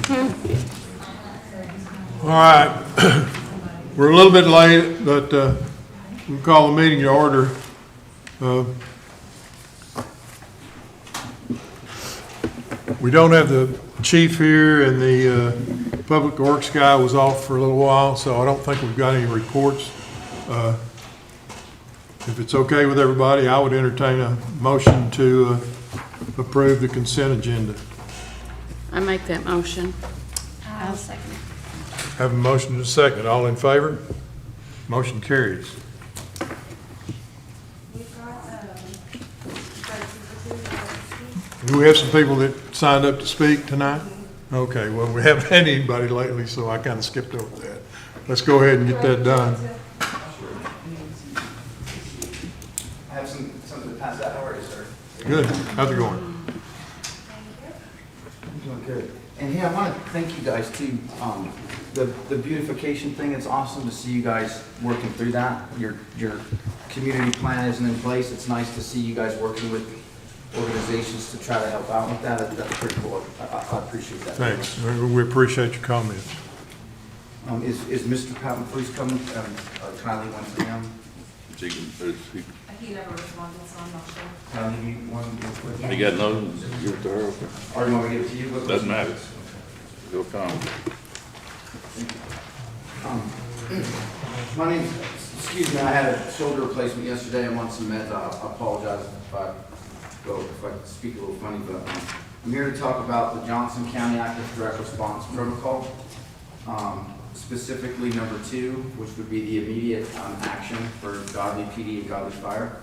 All right, we're a little bit late, but we'll call the meeting to order. We don't have the chief here, and the public works guy was off for a little while, so I don't think we've got any reports. If it's okay with everybody, I would entertain a motion to approve the consent agenda. I make that motion. I'll second it. Have a motion and a second. All in favor? Motion carries. Do we have some people that signed up to speak tonight? Okay, well, we haven't had anybody lately, so I kind of skipped over that. Let's go ahead and get that done. I have something to pass out. How are you, sir? Good. How's it going? I'm doing good. And hey, I want to thank you guys too. The beautification thing, it's awesome to see you guys working through that. Your community plan isn't in place. It's nice to see you guys working with organizations to try to help out with that. That's pretty cool. I appreciate that. Thanks. We appreciate your comments. Is Mr. Patton, please come, Kylie went to him. He never responded, so I'm not sure. Kylie, you want to go quick? You got no, give it to her, okay? Or you want me to give it to you? Doesn't matter. Go come. My name, excuse me, I had a shoulder replacement yesterday. I'm on some meds. I apologize if I speak a little funny, but I'm here to talk about the Johnson County Active Direct Response Protocol, specifically number 2, which would be the immediate action for Godley PD and Godley Fire.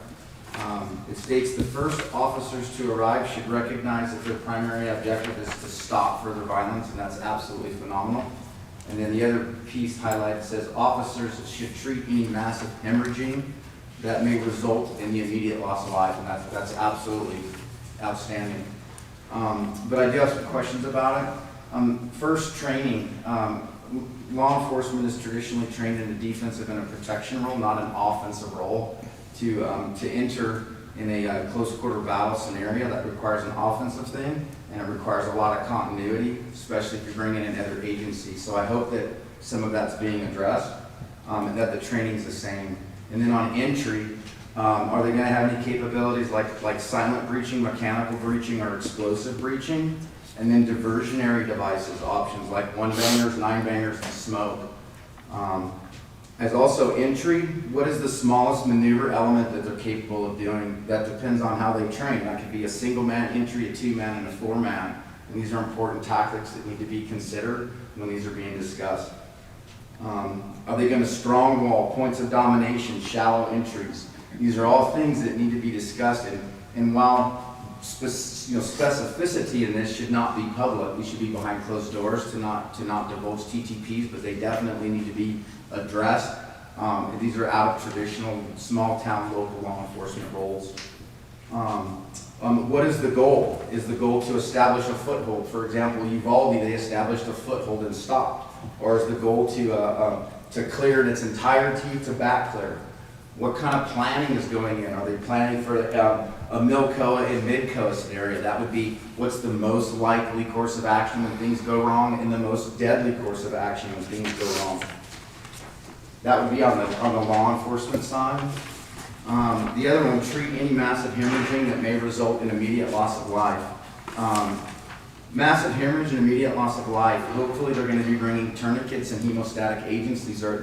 It states the first officers to arrive should recognize that their primary objective is to stop further violence, and that's absolutely phenomenal. And then the other piece highlighted says officers should treat any massive hemorrhaging that may result in the immediate loss of life, and that's absolutely outstanding. But I do have some questions about it. First, training. Law enforcement is traditionally trained in a defensive and a protection role, not an offensive role. To enter in a close quarter battle scenario, that requires an offensive thing, and it requires a lot of continuity, especially if you're bringing in other agencies. So I hope that some of that's being addressed, and that the training's the same. And then on entry, are they going to have any capabilities like silent breaching, mechanical breaching, or explosive breaching? And then diversionary devices options like 1-bangers, 9-bangers, and smoke. As also entry, what is the smallest maneuver element that they're capable of doing? That depends on how they train. That could be a single-man entry, a 2-man, and a 4-man. And these are important tactics that need to be considered when these are being discussed. Are they going to strong wall, points of domination, shallow entries? These are all things that need to be discussed. And while specificity in this should not be public, we should be behind closed doors to not divulge TTPs, but they definitely need to be addressed. These are out of traditional small town local law enforcement roles. What is the goal? Is the goal to establish a foothold? For example, Uvalde, they established a foothold and stopped. Or is the goal to clear in its entirety, to back clear? What kind of planning is going in? Are they planning for a Milcoa and Midcoa scenario? That would be what's the most likely course of action when things go wrong, and the most deadly course of action when things go wrong. That would be on the law enforcement side. The other one, treat any massive hemorrhaging that may result in immediate loss of life. Massive hemorrhage and immediate loss of life. Hopefully, they're going to be bringing tourniquets and hemostatic agents. These are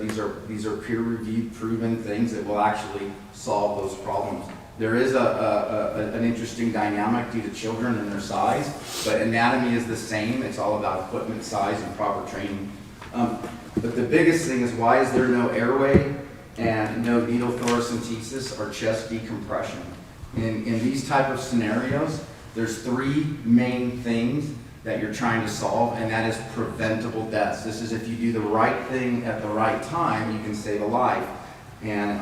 peer-reviewed, proven things that will actually solve those problems. There is an interesting dynamic due to children and their size, but anatomy is the same. It's all about equipment size and proper training. But the biggest thing is, why is there no airway and no needle thoracentesis or chest decompression? In these type of scenarios, there's 3 main things that you're trying to solve, and that is preventable deaths. This is if you do the right thing at the right time, you can save a life. And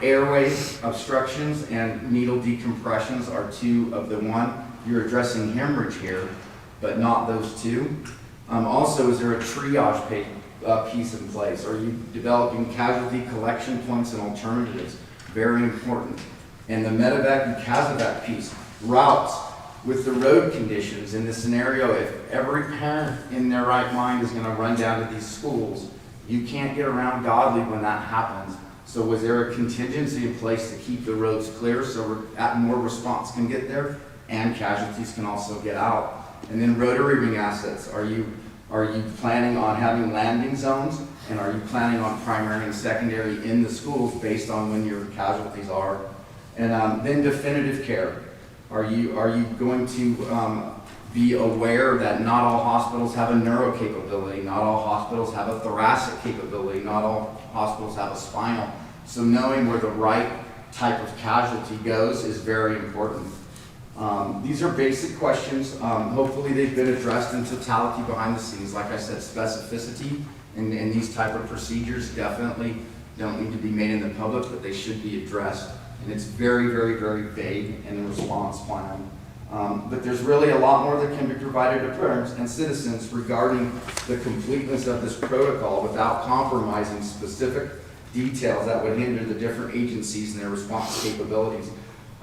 airway obstructions and needle decompressions are 2 of the one. You're addressing hemorrhage here, but not those 2. Also, is there a triage piece in place? Are you developing casualty collection points and alternatives? Very important. And the medevac and casevac piece, routes. With the road conditions, in this scenario, if every parent in their right mind is gonna run down to these schools, you can't get around Godley when that happens. So was there a contingency in place to keep the roads clear so more response can get there and casualties can also get out? And then rotary ring assets, are you planning on having landing zones? And are you planning on primary and secondary in the schools based on when your casualties are? And then definitive care. Are you going to be aware that not all hospitals have a neuro capability, not all hospitals have a thoracic capability, not all hospitals have a spinal. So knowing where the right type of casualty goes is very important. These are basic questions. Hopefully they've been addressed in totality behind the scenes. Like I said, specificity in these type of procedures definitely don't need to be made in the public, but they should be addressed. And it's very, very, very vague in the response plan. But there's really a lot more that can be provided to parents and citizens regarding the completeness of this protocol without compromising specific details that would hinder the different agencies and their response capabilities.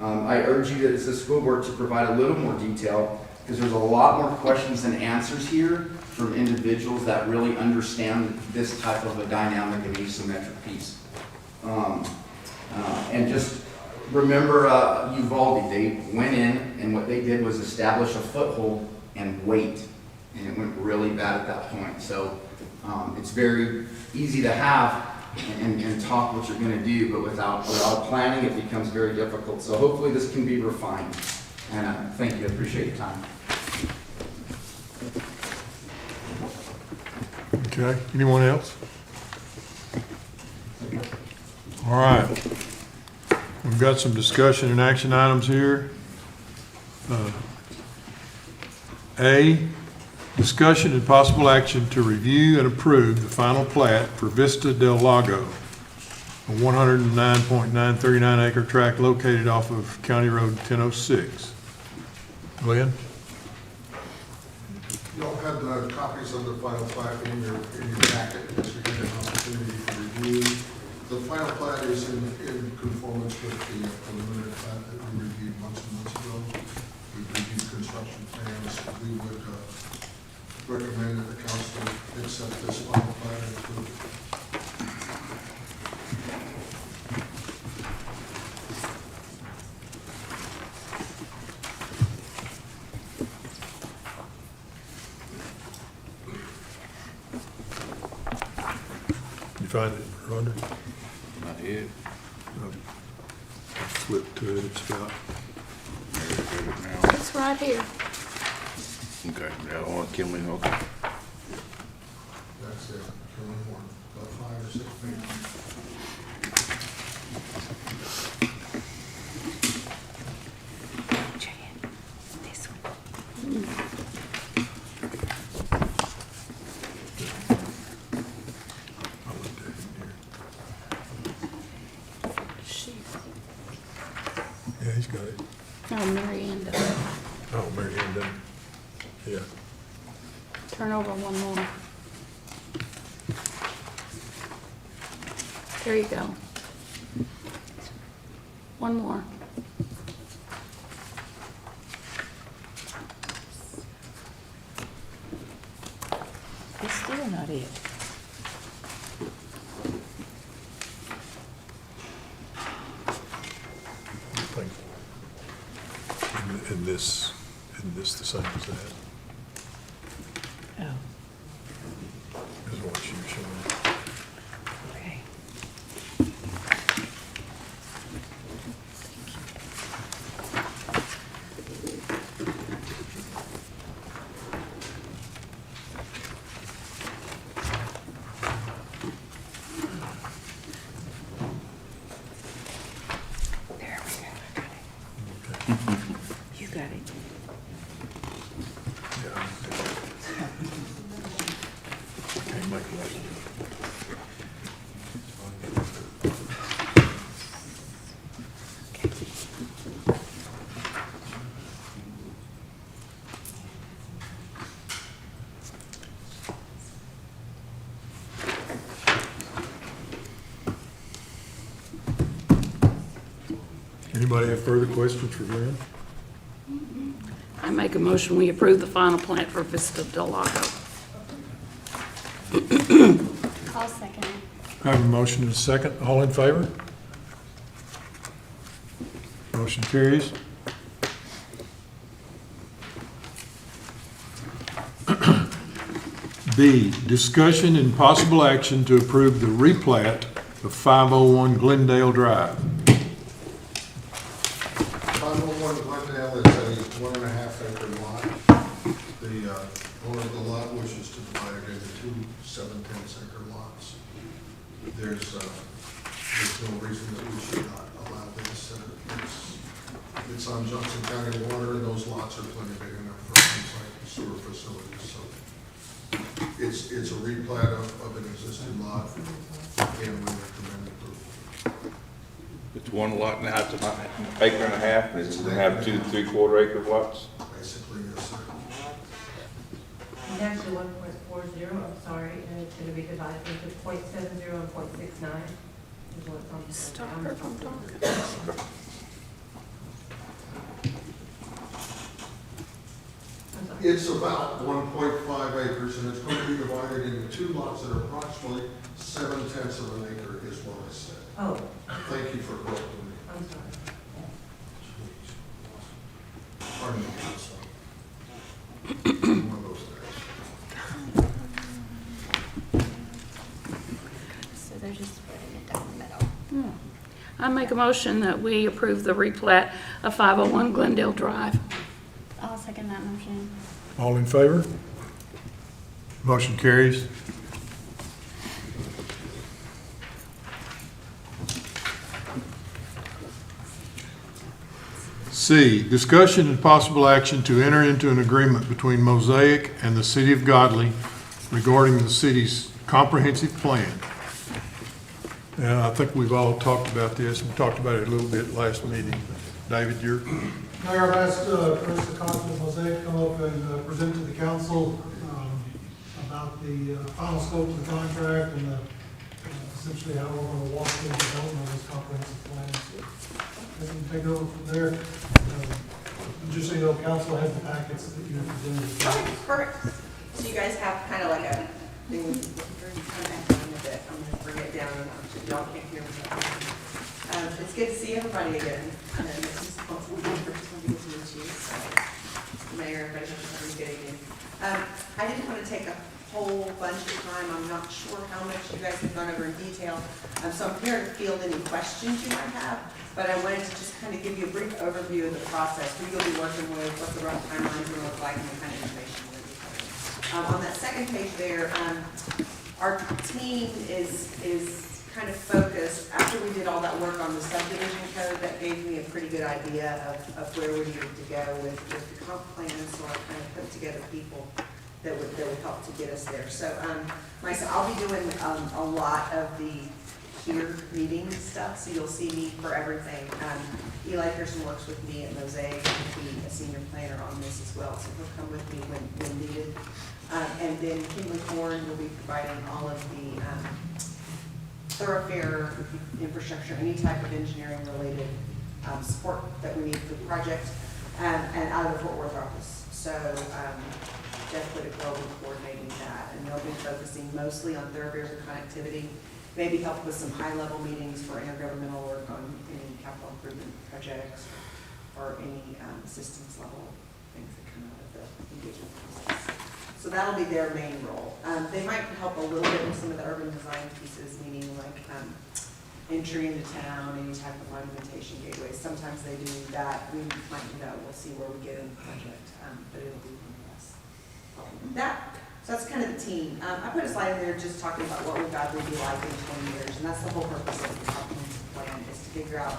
I urge you as the school board to provide a little more detail because there's a lot more questions than answers here from individuals that really understand this type of a dynamic and asymmetric piece. And just remember Uvalde, they went in and what they did was establish a foothold and wait. And it went really bad at that point. So it's very easy to have and talk what you're going to do, but without planning, it becomes very difficult. So hopefully this can be refined. And thank you. I appreciate your time. Okay, anyone else? All right. We've got some discussion and action items here. A, discussion and possible action to review and approve the final plat for Vista del Lago, a 109.939 acre tract located off of County Road 1006. Glenn? Y'all had the copies of the final plat in your packet, as we had an opportunity to review. The final plat is in conformance with the preliminary plat that we reviewed months and months ago. We reviewed construction plans. We would recommend that the council accept this final plat and approve it. You find it, Rhonda? Not yet. Flip to it, it's about, There it is now. It's right here. Okay, now, oh, can we, okay. That's it. Killing one, about 5 or 6 pages. This one. I looked at it here. Yeah, he's got it. Oh, Mary Ann does it. Oh, Mary Ann done. Yeah. Turn over one more. There you go. One more. It's still not it. I think, in this the same as that, Oh, is what she was showing. okay. There we go. I got it. Okay. You got it. Yeah. I can't make it. Anybody have further questions for Glenn? I make a motion, we approve the final plat for Vista Del Lago. I'll second it. I have a motion and a second. All in favor? Motion carries. B, discussion and possible action to approve the replat of 501 Glendale Drive. 501 Glendale is a 1.5 acre lot. The owner of the lot wishes to divide it into two 7/10 acre lots. There's no reason that we should not allow this. It's on Johnson County water, and those lots are plenty big enough for things like sewer facilities, so it's a replat of an existing lot, and we recommend approval. It's one lot and a half, it's about an acre and a half, and it's gonna have 2 3/4 acre lots. Basically, yes, sir. It's actually 1.40, I'm sorry, and it's gonna be divided into 0.70 and 0.69. is what it's on the- Stop her from talking. I'm sorry. It's about 1.5 acres, and it's going to be divided into two lots that are approximately 7/10 of an acre, is what I said. Oh, Thank you for correcting me. I'm sorry. Pardon me, counsel. One of those days. So they're just splitting it down the middle. I make a motion that we approve the replat of 501 Glendale Drive. I'll second that motion. All in favor? Motion carries. C, discussion and possible action to enter into an agreement between Mosaic and the City of Godley regarding the city's comprehensive plan. And I think we've all talked about this, we talked about it a little bit last meeting. David, you're, Mayor, I've asked Chris DeConti of Mosaic to come up and present to the council about the final scope of the contract and essentially how we're going to walk through the development of this comprehensive plan. So I can take over from there. Just so you know, council has the packets that you have presented. Okay, perfect. So you guys have kind of like a thing, kind of down a bit. I'm gonna bring it down a notch, if y'all can't hear me. It's good to see everybody again. And this is hopefully the first time to meet you, so Mayor, everybody, hope you're having a good evening. I didn't want to take a whole bunch of time. I'm not sure how much you guys have gone over in detail. So I'm here to field any questions you might have, but I wanted to just kind of give you a brief overview of the process, who you'll be working with, what the rough timelines will look like, and the kind of information we'll be covering. On that second page there, our team is kind of focused, after we did all that work on the subdivision code, that gave me a pretty good idea of where we needed to go with the comp plan, so I kind of put together people that would help to get us there. So, myself, I'll be doing a lot of the here meeting stuff, so you'll see me for everything. Eli Pearson works with me at Mosaic, he'll be a senior planner on this as well, so he'll come with me when needed. And then Kimberly Horn will be providing all of the thoroughfare infrastructure, any type of engineering related support that we need for the project, and out of the Fort Worth office. So Jeff Whitaker will be coordinating that, and they'll be focusing mostly on thoroughfares and connectivity, maybe help with some high-level meetings for intergovernmental work on any capital improvement projects or any assistance level things that come out of the engagement process. So that'll be their main role. They might help a little bit with some of the urban design pieces, meaning like entry into town, any type of monumentation gateways. Sometimes they do that. We might, we'll see where we get in the project, but it'll be one of us. So that's kind of the team. I put a slide in there just talking about what would Godley be like in 20 years, and that's the whole purpose of the comprehensive plan, is to figure out,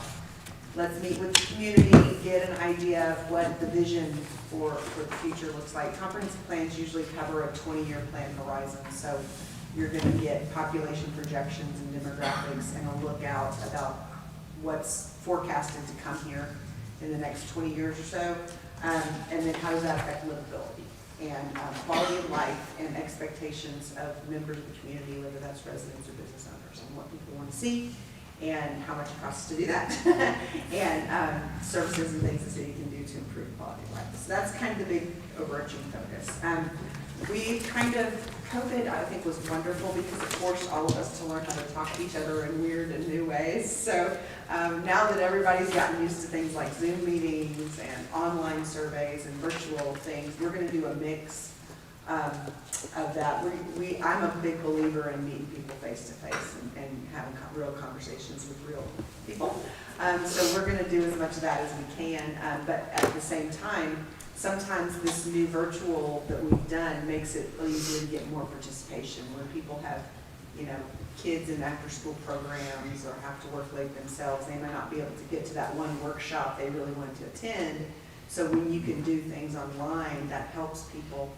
let's meet with the community, get an idea of what the vision for the future looks like. Comprehensive plans usually cover a 20-year plan horizon, so you're going to get population projections and demographics and a look out about what's forecasted to come here in the next 20 years or so, and then how does that affect livability and quality of life and expectations of members of the community, whether that's residents or business owners, and what people want to see and how much it costs to do that, and services and things the city can do to improve quality of life. So that's kind of the big overarching focus. We kind of, COVID, I think, was wonderful because it forced all of us to learn how to talk to each other in weird and new ways. So now that everybody's gotten used to things like Zoom meetings and online surveys and virtual things, we're going to do a mix of that. I'm a big believer in meeting people face to face and having real conversations with real people. So we're going to do as much of that as we can, but at the same time, sometimes this new virtual that we've done makes it easier to get more participation where people have, you know, kids in after-school programs or have to work late themselves. They might not be able to get to that one workshop they really want to attend. So when you can do things online, that helps people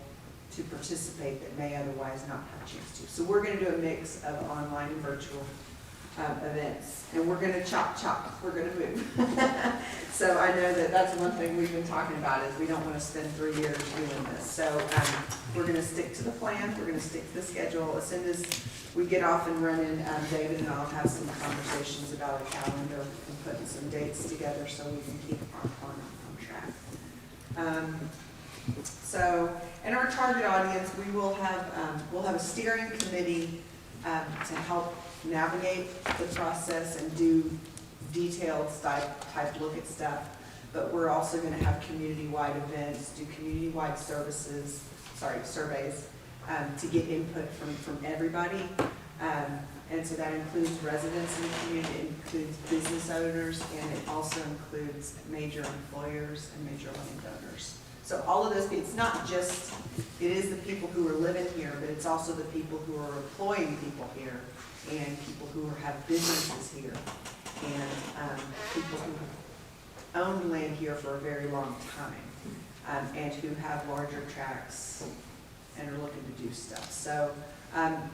to participate that may otherwise not have a chance to. So we're going to do a mix of online and virtual events, and we're going to chop, we're going to move. So I know that that's one thing we've been talking about is we don't want to spend 3 years doing this. So we're going to stick to the plan, we're going to stick to the schedule. As soon as we get off and running, David and I'll have some conversations about a calendar and putting some dates together so we can keep on track. So in our target audience, we'll have a steering committee to help navigate the process and do detailed type look at stuff. But we're also going to have community-wide events, do community-wide surveys to get input from everybody. And so that includes residents in the community, it includes business owners, and it also includes major employers and major landowners. So all of those, it's not just, it is the people who are living here, but it's also the people who are employing people here and people who have businesses here and people who own land here for a very long time and who have larger tracts and are looking to do stuff. So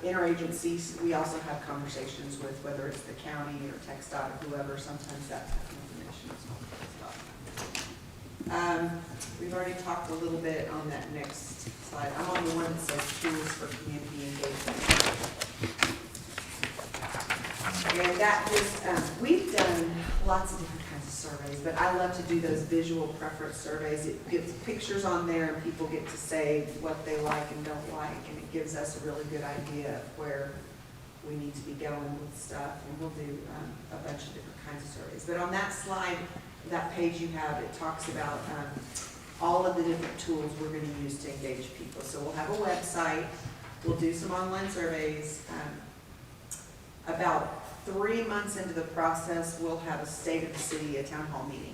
in our agencies, we also have conversations with whether it's the county or TxDOT or whoever, sometimes that type of information is well. We've already talked a little bit on that next slide. I'm on the one that says tools for community engagement. And that is, we've done lots of different kinds of surveys, but I love to do those visual preference surveys. It gives pictures on there and people get to say what they like and don't like, and it gives us a really good idea of where we need to be going with stuff, and we'll do a bunch of different kinds of surveys. But on that slide, that page you have, it talks about all of the different tools we're going to use to engage people. So we'll have a website, we'll do some online surveys. About 3 months into the process, we'll have a state of the city, a town hall meeting.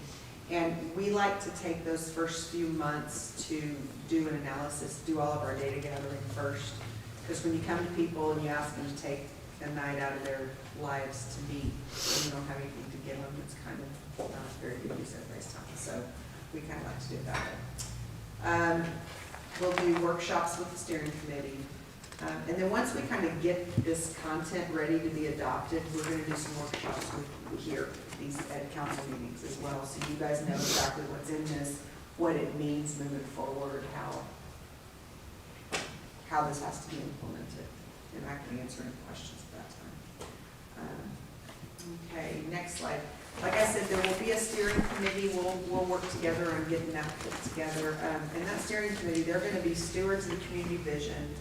And we like to take those first few months to do an analysis, do all of our data gathering first. Because when you come to people and you ask them to take a night out of their lives to meet, and you don't have anything to give them, it's kind of not very good use of everybody's time. So we kind of like to do it that way. We'll do workshops with the steering committee. And then once we kind of get this content ready to be adopted, we're going to do some workshops here, these at council meetings as well, so you guys know exactly what's in this, what it means moving forward, how this has to be implemented, and I can answer any questions at that time. Okay, next slide. Like I said, there will be a steering committee. We'll work together on getting that put together. And that steering committee, they're going to be stewards of the community vision.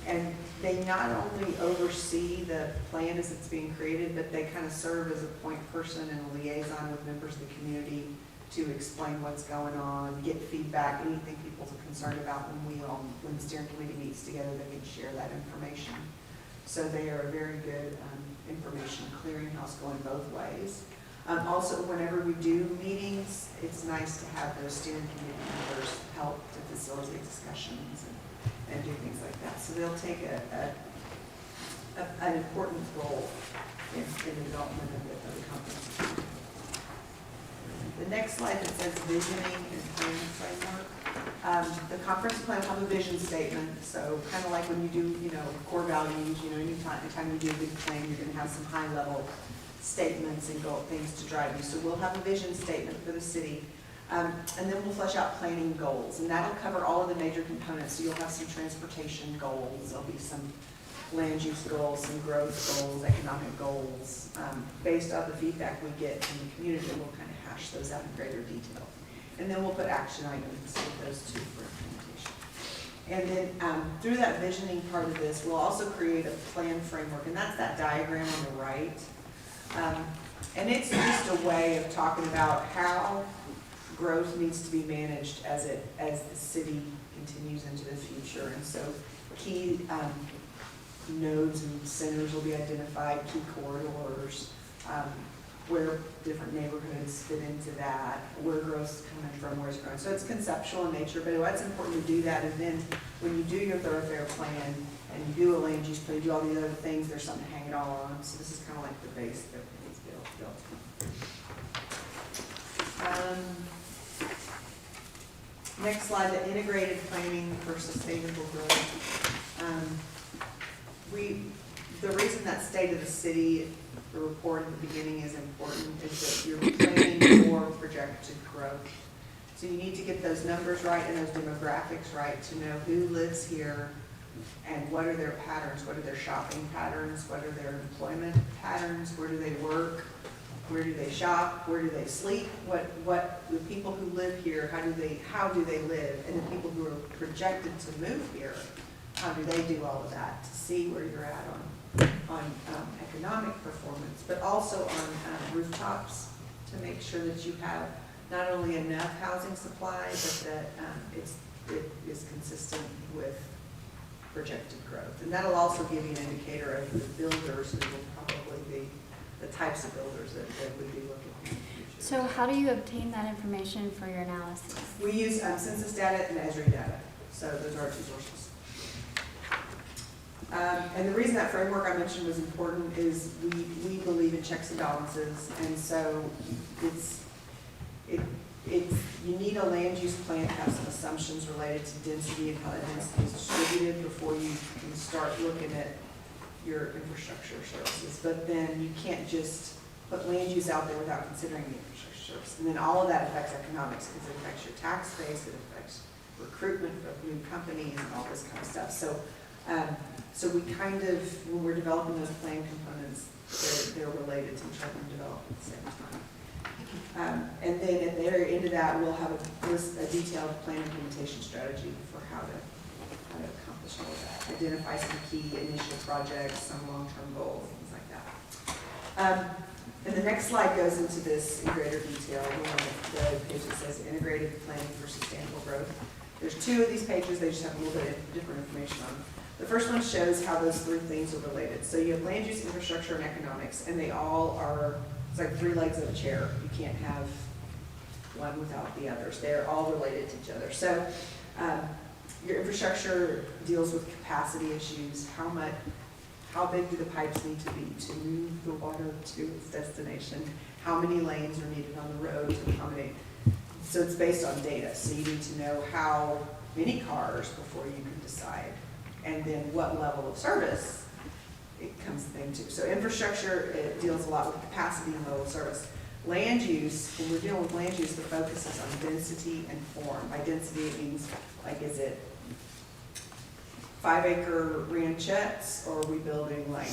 And they not only oversee the plan as it's being created, but they kind of serve as a point person and a liaison with members of the community to explain what's going on, get feedback, anything people are concerned about when the steering committee meets together, they can share that information. So they are a very good information clearinghouse going both ways. Also, whenever we do meetings, it's nice to have those steering committee members help to facilitate discussions and do things like that. So they'll take an important role in the development of the conference. The next slide that says visioning and planning framework. The conference plan will have a vision statement. So kind of like when you do, core values, anytime you do a big plan, you're going to have some high level statements and things to drive you. So we'll have a vision statement for the city. And then we'll flesh out planning goals, and that'll cover all of the major components. So you'll have some transportation goals, there'll be some land use goals, some growth goals, economic goals, based on the feedback we get from the community. We'll kind of hash those out in greater detail. And then we'll put action items with those two for implementation. And then through that visioning part of this, we'll also create a plan framework, and that's that diagram on the right. And it's just a way of talking about how growth needs to be managed as the city continues into the future. And so key nodes and centers will be identified, key corridors, where different neighborhoods fit into that, where growth's coming from, where's growing. So it's conceptual in nature, but it's important to do that. And then when you do your thoroughfare plan and you do a land use plan, you do all the other things, there's something to hang it all on. So this is kind of like the base that everything's built. Next slide, the integrated planning for sustainable growth. The reason that state of the city, the report at the beginning is important is that you're planning for projected growth. So you need to get those numbers right and those demographics right to know who lives here and what are their patterns, what are their shopping patterns, what are their employment patterns, where do they work, where do they shop, where do they sleep, what the people who live here, how do they live, and the people who are projected to move here, how do they do all of that, to see where you're at on economic performance, but also on rooftops, to make sure that you have not only enough housing supply, but that it is consistent with projected growth. And that'll also give you an indicator of the builders who will probably be the types of builders that would be looking in the future. So how do you obtain that information for your analysis? We use census data and Esri data. So those are our two sources. And the reason that framework I mentioned was important is we believe in checks and balances, and so you need a land use plan to have some assumptions related to density and how that density is distributed before you can start looking at your infrastructure services. But then you can't just put land use out there without considering the infrastructure service. And then all of that affects economics because it affects your tax base, it affects recruitment of new companies and all this kind of stuff. So we kind of, when we're developing those plan components, they're related to each other and develop at the same time. And then at the very end of that, we'll have a detailed plan implementation strategy for how to accomplish all of that. Identify some key initial projects, some long-term goals, things like that. And the next slide goes into this in greater detail. The page that says integrated planning for sustainable growth. There's two of these pages, they just have a little bit of different information on them. The first one shows how those three things are related. So you have land use, infrastructure, and economics, and they all are, it's like three legs of a chair. You can't have one without the others. They're all related to each other. So your infrastructure deals with capacity issues. How big do the pipes need to be to move the water to its destination? How many lanes are needed on the road to accommodate? So it's based on data. So you need to know how many cars before you can decide. And then what level of service it comes into. So infrastructure, it deals a lot with capacity and level of service. Land use, when we're dealing with land use, the focus is on density and form. By density, it means, like, is it 5-acre ranchettes, or are we building like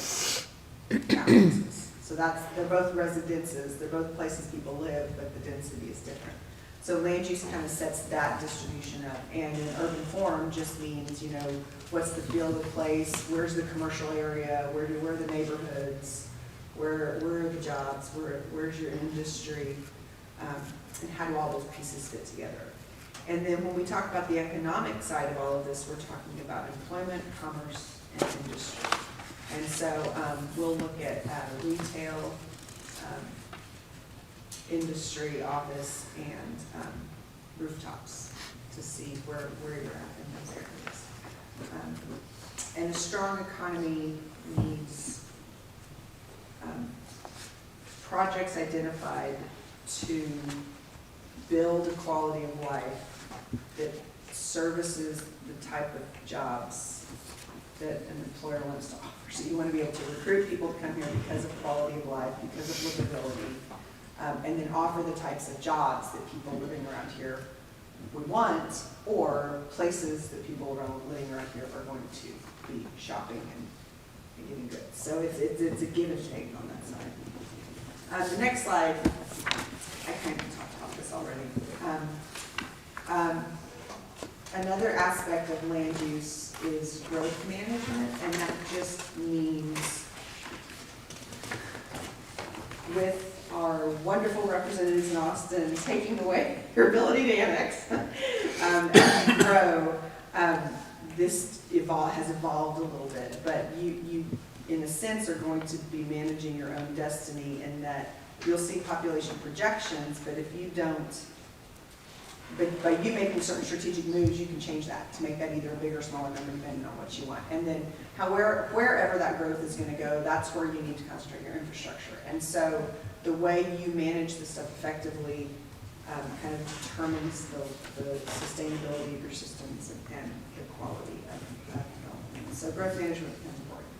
townhouses? So they're both residences, they're both places people live, but the density is different. So land use kind of sets that distribution up. And in urban form just means, what's the feel of the place, where's the commercial area, where are the neighborhoods, where are the jobs, where's your industry, and how do all those pieces fit together. And then when we talk about the economic side of all of this, we're talking about employment, commerce, and industry. And so we'll look at retail, industry, office, and rooftops to see where you're at in those areas. And a strong economy needs projects identified to build a quality of life that services the type of jobs that an employer wants to offer. So you want to be able to recruit people to come here because of quality of life, because of livability, and then offer the types of jobs that people living around here would want, or places that people living around here are going to be shopping and getting good. So it's a give and take on that side. The next slide, I kind of talked about this already. Another aspect of land use is growth management, and that just means with our wonderful representatives in Austin taking away your ability to annex as you grow, this has evolved a little bit, but you, in a sense, are going to be managing your own destiny in that you'll see population projections, but if you don't, but by you making certain strategic moves, you can change that to make that either a bigger or smaller number depending on what you want. And then wherever that growth is going to go, that's where you need to concentrate your infrastructure. And so the way you manage this stuff effectively kind of determines the sustainability of your systems and the quality of development. So growth management is important.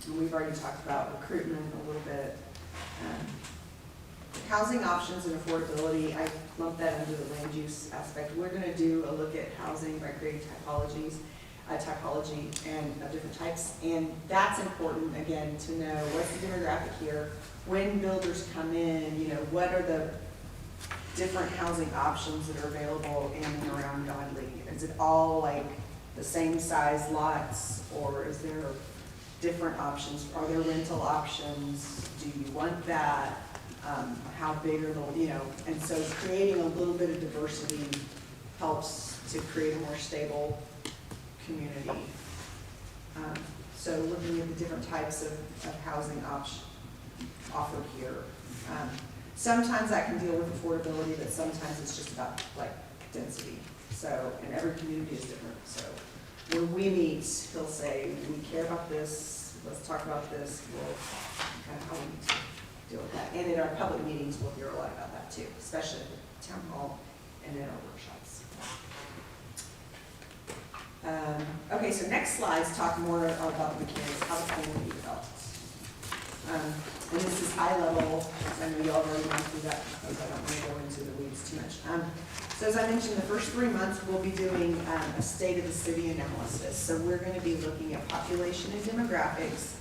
And we've already talked about recruitment a little bit. Housing options and affordability, I lump that under the land use aspect. We're going to do a look at housing by creating typology and of different types. And that's important, again, to know what's the demographic here. When builders come in, you know, what are the different housing options that are available in and around Godley? Is it all like the same size lots, or is there different options? Are there rental options? Do you want that? How big are the, you know, and so creating a little bit of diversity helps to create a more stable community. So looking at the different types of housing offered here. Sometimes that can deal with affordability, but sometimes it's just about like density. So, and every community is different. So when we meet, he'll say, we care about this, let's talk about this, we'll kind of how we need to deal with that. And in our public meetings, we'll hear a lot about that too, especially at the town hall and in our workshops. Okay, so next slides talk more about the mechanics, how the plan will be developed. And this is high level. I know you all already went through that, because I don't want to go into the weeds too much. So as I mentioned, the first 3 months we'll be doing a state of the city analysis. So we're going to be looking at population and demographics,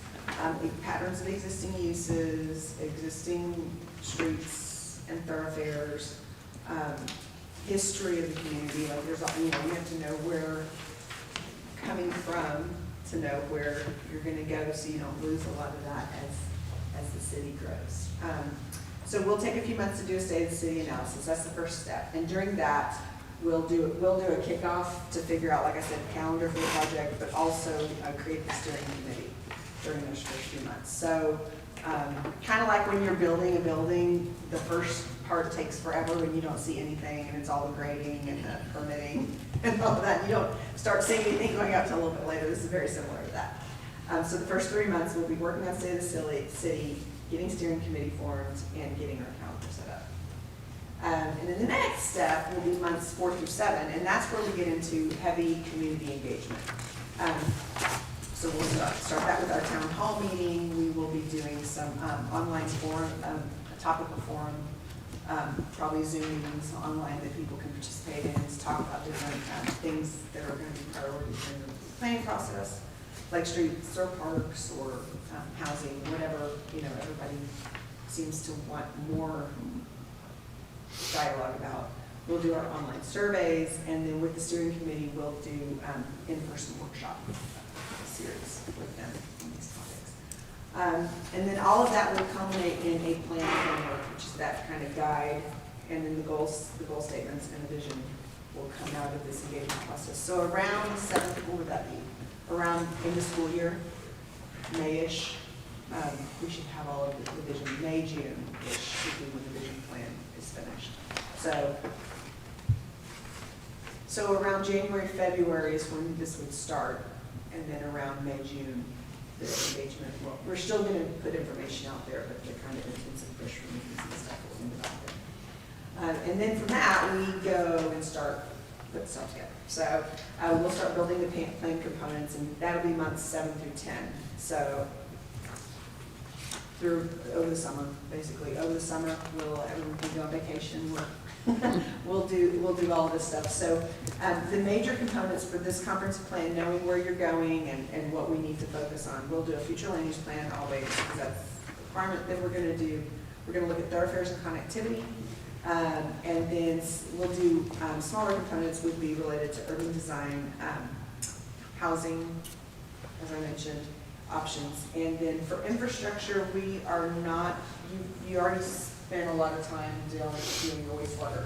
patterns of existing uses, existing streets and thoroughfares, history of the community. Like there's, you know, you have to know where coming from to know where you're going to go, so you don't lose a lot of that as the city grows. So we'll take a few months to do a state of the city analysis. That's the first step. And during that, we'll do a kickoff to figure out, like I said, calendar for the project, but also create the steering committee during those first few months. So kind of like when you're building a building, the first part takes forever when you don't see anything and it's all the grading and the permitting and all of that. You don't start seeing anything going up until a little bit later. This is very similar to that. So the first 3 months we'll be working on state of the city, getting steering committee formed, and getting our calendar set up. And then the next step will be months 4 through 7, and that's where we get into heavy community engagement. So we'll start that with our town hall meeting. We will be doing some online forum, a topical forum, probably Zoom meetings online that people can participate in to talk about different things that are going to be priorities in the planning process, like streets or parks or housing, whatever, you know, everybody seems to want more dialogue about. We'll do our online surveys, and then with the steering committee, we'll do in-person workshop series with them on these topics. And then all of that will culminate in a plan framework, which is that kind of guide, and then the goals, the goal statements, and the vision will come out of this engagement process. So around the 7th, what would that be? Around in the school year, May-ish, we should have all of the vision. May, June-ish should be when the vision plan is finished. So around January, February is when this would start, and then around May, June, the engagement. Well, we're still going to put information out there, but the kind of intensive push meetings and stuff will end up there. And then from that, we go and start putting stuff together. So we'll start building the plan components, and that'll be months 7 through 10. So over the summer, basically. Over the summer, everyone can go on vacation. We'll do all this stuff. So the major components for this comprehensive plan, knowing where you're going and what we need to focus on. We'll do a future land use plan always, because that's the requirement that we're gonna do. We're gonna look at thoroughfares and connectivity. And then we'll do, smaller components would be related to urban design, housing, as I mentioned, options. And then for infrastructure, we are not, you already spent a lot of time doing your wastewater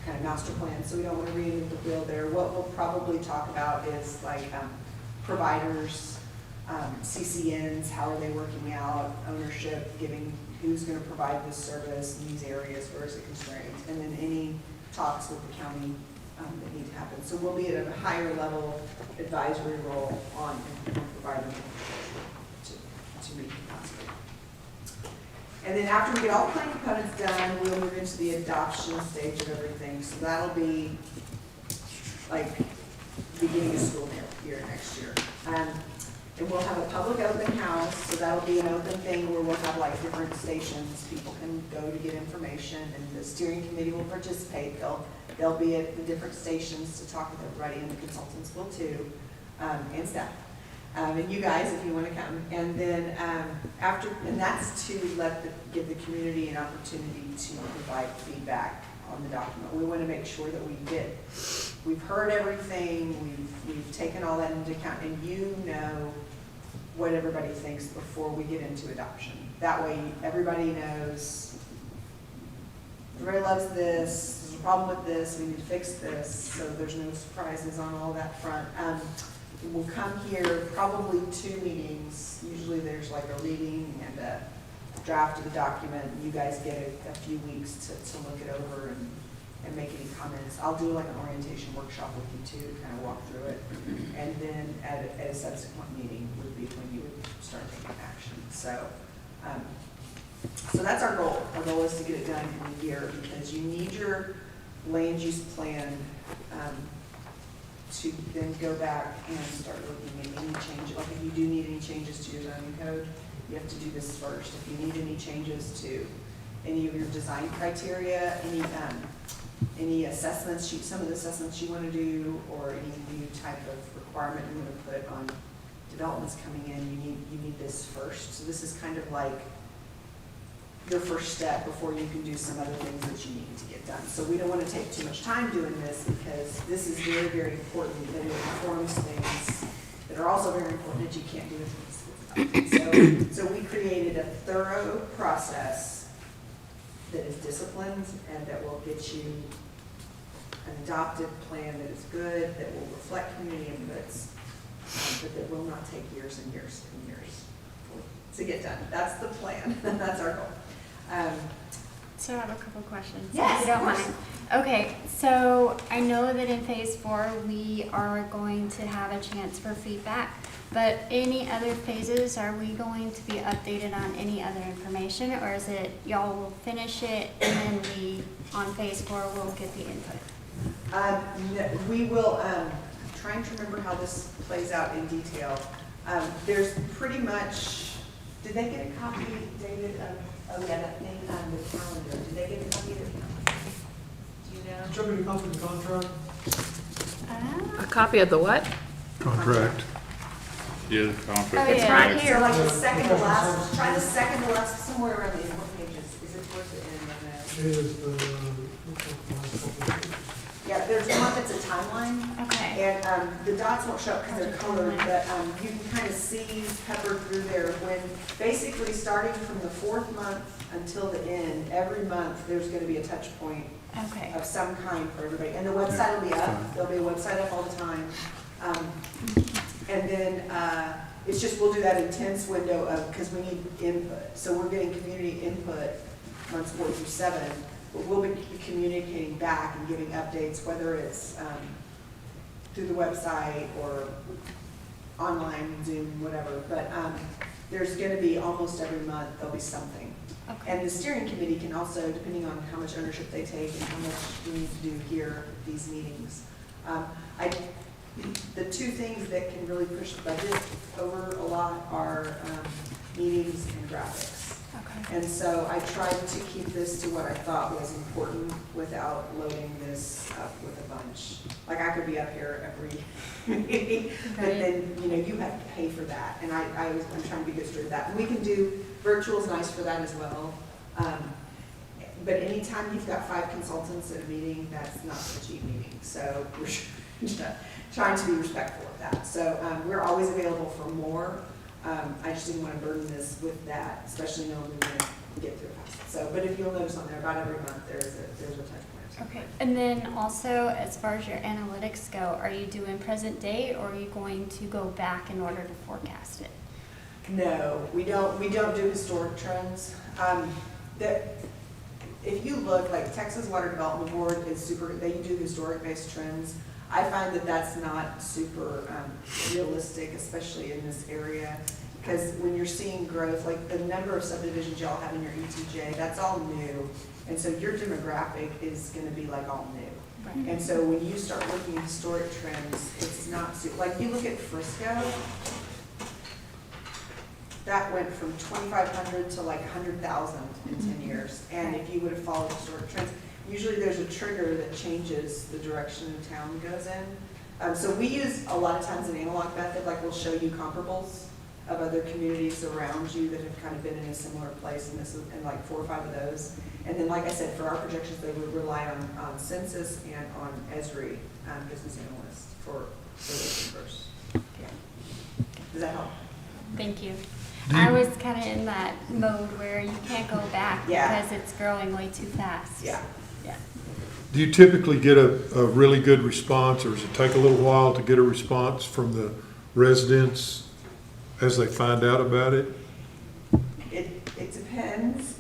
kind of master plan, so we don't want to reinvent the wheel there. What we'll probably talk about is like providers, CCNs, how are they working out, ownership, giving, who's going to provide this service in these areas, where is it constrained, and then any talks with the county that need to happen. So we'll be at a higher level advisory role on providing to meet capacity. And then after we get all the plan components done, we'll move into the adoption stage of everything. So that'll be like beginning of school year next year. And we'll have a public open house, so that'll be an open thing where we'll have like different stations. People can go to get information, and the steering committee will participate. They'll be at the different stations to talk with everybody, and the consultants will too, and staff. And you guys, if you want to come. And then and that's to give the community an opportunity to provide feedback on the document. We want to make sure that we've heard everything, we've taken all that into account, and you know what everybody thinks before we get into adoption. That way, everybody knows, everybody loves this, there's a problem with this, we need to fix this, so there's no surprises on all that front. We'll come here probably 2 meetings. Usually there's like a reading and a draft of the document. You guys get a few weeks to look it over and make any comments. I'll do like an orientation workshop with you too, to kind of walk through it. And then at a subsequent meeting would be when you would start taking action. So, so that's our goal. Our goal is to get it done in a year, because you need your land use plan to then go back and start looking at any changes. Like if you do need any changes to your zoning code, you have to do this first. If you need any changes to any of your design criteria, any assessments, some of the assessments you want to do, or any new type of requirement you want to put on developments coming in, you need this first. So this is kind of like your first step before you can do some other things that you need to get done. So we don't want to take too much time doing this, because this is very, very important that it informs things that are also very important that you can't do with. So we created a thorough process that is disciplined and that will get you an adopted plan that is good, that will reflect community inputs, but that will not take years and years and years to get done. That's the plan. That's our goal. So I have a couple questions, Yes, if you don't of course. mind. Okay, so I know that in phase 4, we are going to have a chance for feedback, but any other phases, are we going to be updated on any other information, or is it y'all will finish it and then we, on phase 4, will get the input? No, we will, I'm trying to remember how this plays out in detail. There's pretty much, did they get a copy, David, oh yeah, that thing on the calendar, did they get a copy of the calendar? Do you know? Show me the copy of the contract. A copy of the what? Contract. Yeah, the contract. Oh, It's yeah. right So here. like the second to last, try the second to last, somewhere around the end, what pages, is it towards the end of that? It is the, looks like the last couple of pages. Yeah, there's one that's a timeline. Okay. And the dots won't show up because they're colored, but you can kind of see peppered through there when, basically starting from the 4th month until the end, every month, there's going to be a touch point Okay. of some kind for everybody. And the website will be up. There'll be a website up all the time. And then it's just, we'll do that intense window of, because we need input. So we're getting community input months 4 through 7. But we'll be communicating back and giving updates, whether it's through the website or online, Zoom, whatever. But there's going to be almost every month, there'll be something. Okay. And the steering committee can also, depending on how much ownership they take and how much we need to do here at these meetings. The 2 things that can really push the budget over a lot are meetings and graphics. Okay. And so I tried to keep this to what I thought was important without loading this up with a bunch. Like, I could be up here every meeting, but then, you know, you have to pay for that. And I'm trying to be good steward of that. And we can do, virtual is nice for that as well. But anytime you've got 5 consultants at a meeting, that's not a cheap meeting. So we're trying to be respectful of that. So we're always available for more. I just didn't want to burden this with that, especially knowing we're going to get through it. So, but if you'll notice on there, about every month, there's a touch point. Okay, and then also, as far as your analytics go, are you doing present day, or are you going to go back in order to forecast it? No, we don't do historic trends. If you look, like Texas Water Development Board is super, they do historic-based trends. I find that that's not super realistic, especially in this area, because when you're seeing growth, like the number of subdivisions y'all have in your ETJ, that's all new. And so your demographic is gonna be like all new. Right. And so when you start looking at historic trends, it's not, like you look at Frisco, that went from 2,500 to like 100,000 in 10 years. And if you would have followed historic trends, usually there's a trigger that changes the direction the town goes in. So we use a lot of times an analog method, like we'll show you comparables of other communities around you that have kind of been in a similar place, and this is in like 4 or 5 of those. And then, like I said, for our projections, they would rely on census and on Esri, business analysts for those numbers. Yeah. Does that help? Thank you. I was kind of in that mode where you can't go back Yeah. because it's growing way too fast. Yeah. Yeah. Do you typically get a really good response, or does it take a little while to get a response from the residents as they find out about it? It depends.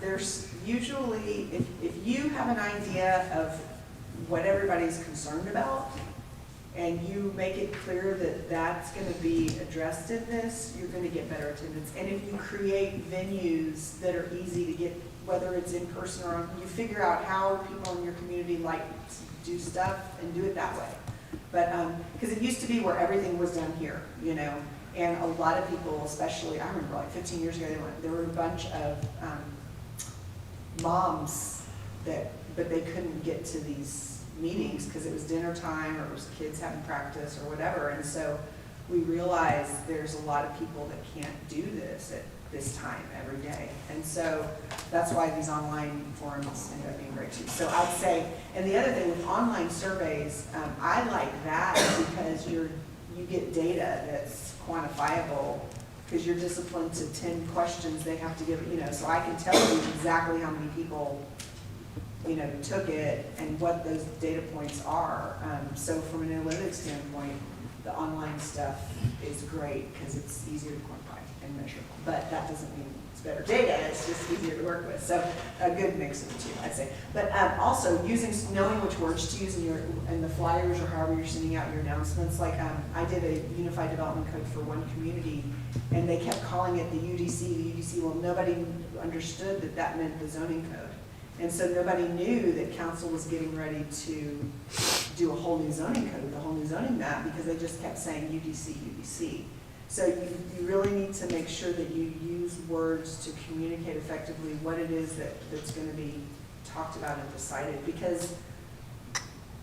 There's usually, if you have an idea of what everybody's concerned about, and you make it clear that that's going to be addressed in this, you're going to get better attendance. And if you create venues that are easy to get, whether it's in person or you figure out how people in your community like to do stuff and do it that way. But, because it used to be where everything was done here, you know, and a lot of people, especially, I remember like 15 years ago, there were a bunch of moms but they couldn't get to these meetings because it was dinner time or it was kids having practice or whatever. And so we realized there's a lot of people that can't do this at this time every day. And so that's why these online forums ended up being great too. So I'd say, and the other thing with online surveys, I like that because you get data that's quantifiable, because you're disciplined to 10 questions they have to give, you know, so I can tell you exactly how many people, you know, took it and what those data points are. So from an analytics standpoint, the online stuff is great because it's easier to quantify and measure. But that doesn't mean it's better data, it's just easier to work with. So a good mix of the two, I'd say. But also knowing which words to use in the flyers or however you're sending out your announcements. Like I did a unified development code for one community, and they kept calling it the UDC, the UDC. Well, nobody understood that that meant the zoning code. And so nobody knew that council was getting ready to do a whole new zoning code, a whole new zoning map, because they just kept saying UDC, UDC. So you really need to make sure that you use words to communicate effectively what it is that's going to be talked about and decided. Because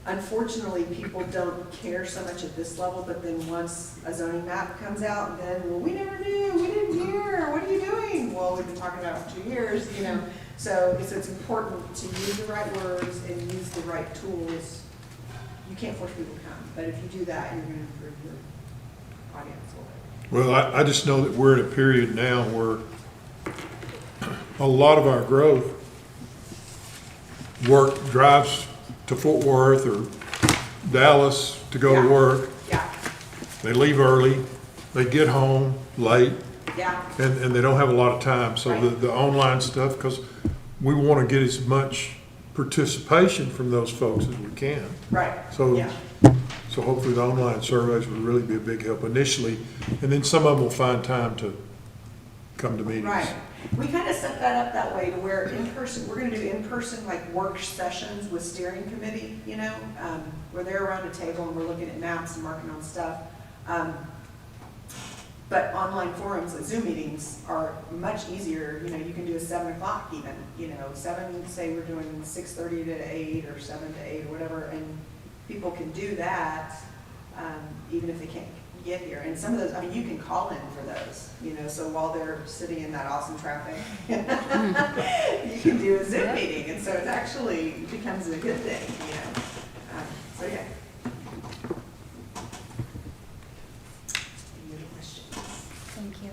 unfortunately, people don't care so much at this level, but then once a zoning map comes out, then, well, we never knew, we didn't hear, what are you doing? Well, we've been talking about it for 2 years, you know. So it's important to use the right words and use the right tools. You can't force people to come, but if you do that, you're going to improve your audience a little bit. Well, I just know that we're in a period now where a lot of our growth drives to Fort Worth or Dallas to go to work. Yeah, They leave early, they get home late, yeah, and they don't have a lot of time. So Right. the online stuff, because we want to get as much participation from those folks as we can. right, So, yeah. so hopefully the online surveys will really be a big help initially, and then some of them will find time to come to meetings. Right. We kind of set that up that way to where in person, we're going to do in-person like work sessions with steering committee, you know, where they're around a table and we're looking at maps and marking on stuff. But online forums, like Zoom meetings, are much easier. You know, you can do a 7 o'clock even, you know, 7, say we're doing 6:30 to 8 or 7 to 8 or whatever, and people can do that even if they can't get here. And some of those, I mean, you can call in for those, you know, so while they're sitting in that awesome traffic, you can do a Zoom meeting, and so it actually becomes a good thing, you know. So yeah. Any other questions? Thank you.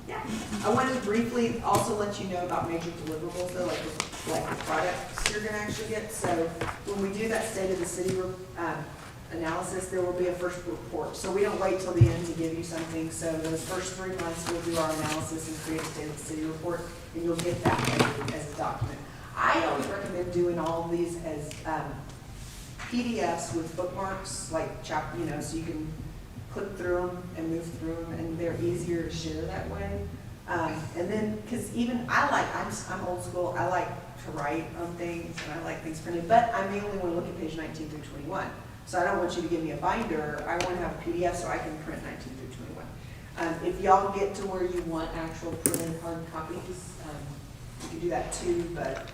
Yeah, I wanted to briefly also let you know about major deliverables, though, like the products you're gonna actually get. So when we do that state of the city analysis, there will be a first report. So we don't wait till the end to give you something. So those first 3 months, we'll do our analysis and create a state of the city report, and you'll get that as a document. I always recommend doing all of these as PDFs with bookmarks, like you know, so you can click through them and move through them, and they're easier to share that way. And then, because even I'm old school, I like to write on things, and I like things printed, but I may only want to look at page 19 through 21. So I don't want you to give me a binder, I want to have a PDF so I can print 19 through 21. If y'all get to where you want actual printed hard copies, you can do that too, but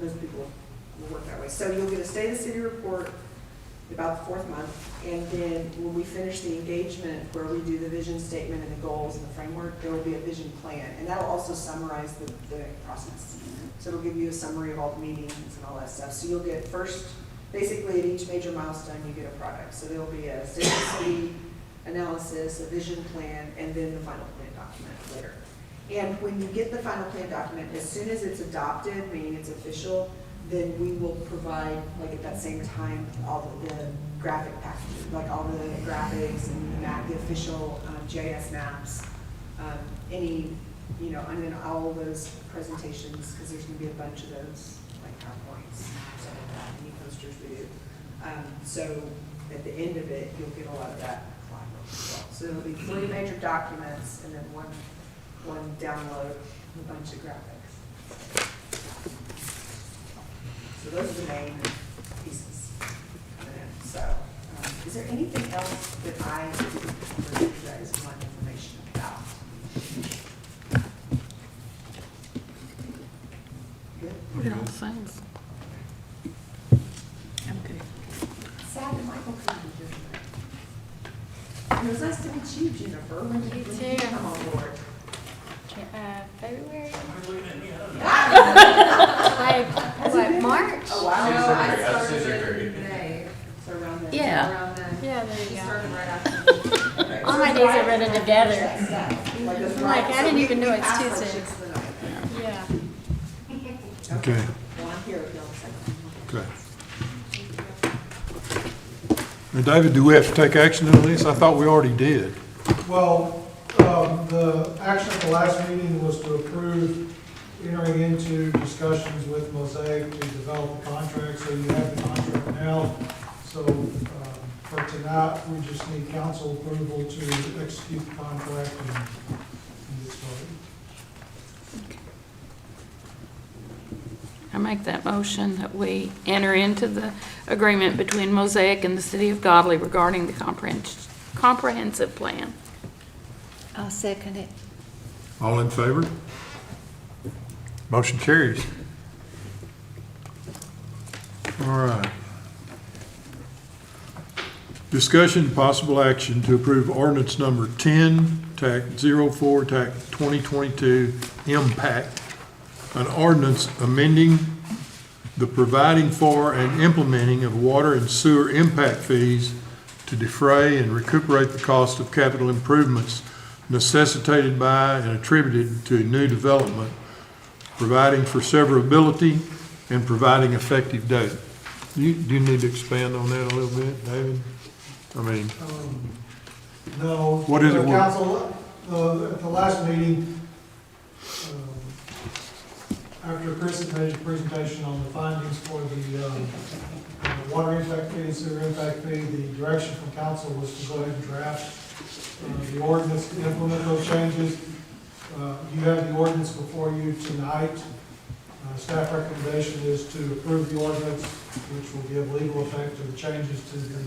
most people will work that way. So you'll get a State of the City report about the 4th month, and then when we finish the engagement where we do the vision statement and the goals and the framework, there will be a vision plan, and that'll also summarize the process. So it'll give you a summary of all the meetings and all that stuff. So you'll get first, basically at each major milestone you get a product. So there'll be a State of the City analysis, a vision plan, and then the final plan document later. And when you get the final plan document, as soon as it's adopted, meaning it's official, then we will provide, like at that same time, all the graphic packages, like all the graphics and the official GIS maps, any, you know, and then all of those presentations, because there's going to be a bunch of those, like PowerPoints, stuff like that, any posters we do. So at the end of it, you'll get a lot of that collateral as well. So it'll be 3 major documents and then one download, a bunch of graphics. So those are the main pieces. So, is there anything else that I didn't cover that you guys want information about? Good? Look at all the things. I'm good. Sad that Michael couldn't be here tonight. It was nice to meet you, Jennifer. When did you too. come on board? February? Has it Like been? March? Oh, wow. No, I started in May, So around then. Yeah. around then. Yeah, there She you go. started right after. Okay. All So my it's days right are running after together. that stuff. Like it's I'm right- like, I so didn't we- even know we it's passed too our soon. sixth of the night. Yeah. Okay, Well, I'm here if y'all say. okay. Now, David, do we have to take action on this? I thought we already did. Well, the action at the last meeting was to approve entering into discussions with Mosaic to develop the contract, so you have the contract now. So for tonight, we just need council approval to execute the contract and get started. I make that motion that we enter into the agreement between Mosaic and the City of Godley regarding the comprehensive plan. I'll second it. All in favor? Motion carries. All right. Discussion, possible action to approve ordinance number 10, TAC 04, TAC 2022, impact. An ordinance amending the providing for and implementing of water and sewer impact fees to defray and recuperate the cost of capital improvements necessitated by and attributed to new development, providing for severability and providing effective date. Do you need to expand on that a little bit, David? I mean, No. What is it? Council, at the last meeting, after Chris had made a presentation on the findings for the water impact fee and sewer impact fee, the direction from council was to go ahead and draft the ordinance to implement those changes. You have the ordinance before you tonight. Staff recommendation is to approve the ordinance, which will give legal effect to the changes to the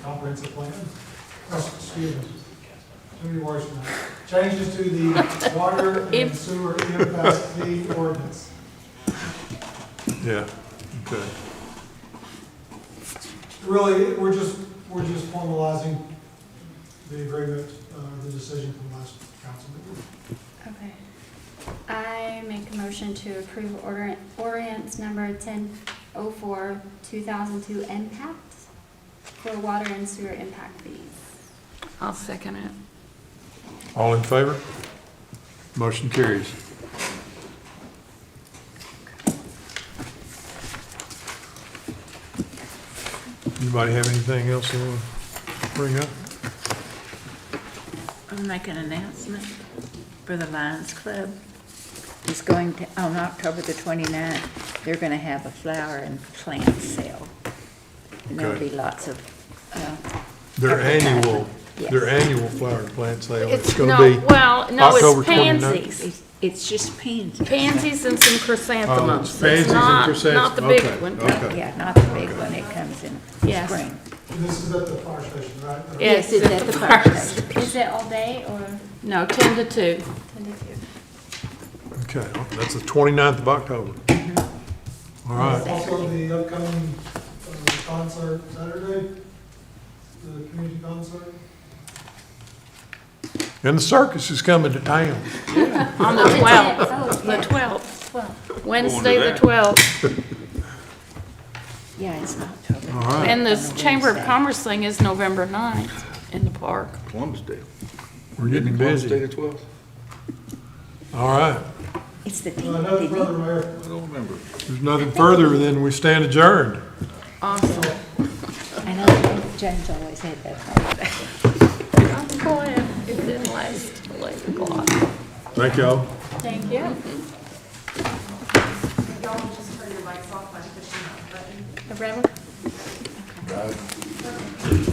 comprehensive plan. excuse me, too many words now. Changes to the water and If- sewer impact fee ordinance. Yeah, okay. Really, we're just formalizing the agreement, the decision from last council meeting. Okay. I make a motion to approve ordinance number 1004, 2002 impact for water and sewer impact fees. I'll second it. All in favor? Motion carries. Anybody have anything else they want to bring up? I'll make an announcement for the Lions Club. It's going to, on October the 29th, they're going to have a flower and plant sale. And there'll Okay. be lots of, Their annual, Yes. their annual flower and plant sale. It's It's, gonna no, be well, no, October it's 29th. pansies. it's just pansies. Pansies and some Oh, chrysanthemums. it's pansies and Not chrysanthemums. the big Okay, one. okay. Yeah, not the big one, it comes in Yes. spring. And this is at the fire station, right? Yes, Yes, it's at the fire station. Is it all day or No, 10 to 2. 10 to 2? Okay, that's the 29th of October. All right, Also, the upcoming concert Saturday, the community concert. and the circus is coming to town. On the 12th. Oh, The yeah. 12th. 12. Wednesday, the that. 12th. Yeah, it's October. All right. And On this a Chamber of Wednesday. Commerce thing is November 9th in the park. Columbus Day. We're getting Columbus Day busy. the 12th? All right, It's the Nothing 10th, further, isn't it? Mayor. I don't remember. there's nothing further than we stand adjourned. Awesome. I know James always had that holiday. I'm glad it didn't last till 8 o'clock. Thank y'all. Thank you. Y'all just turn your lights off by pushing that button. The red one? Right.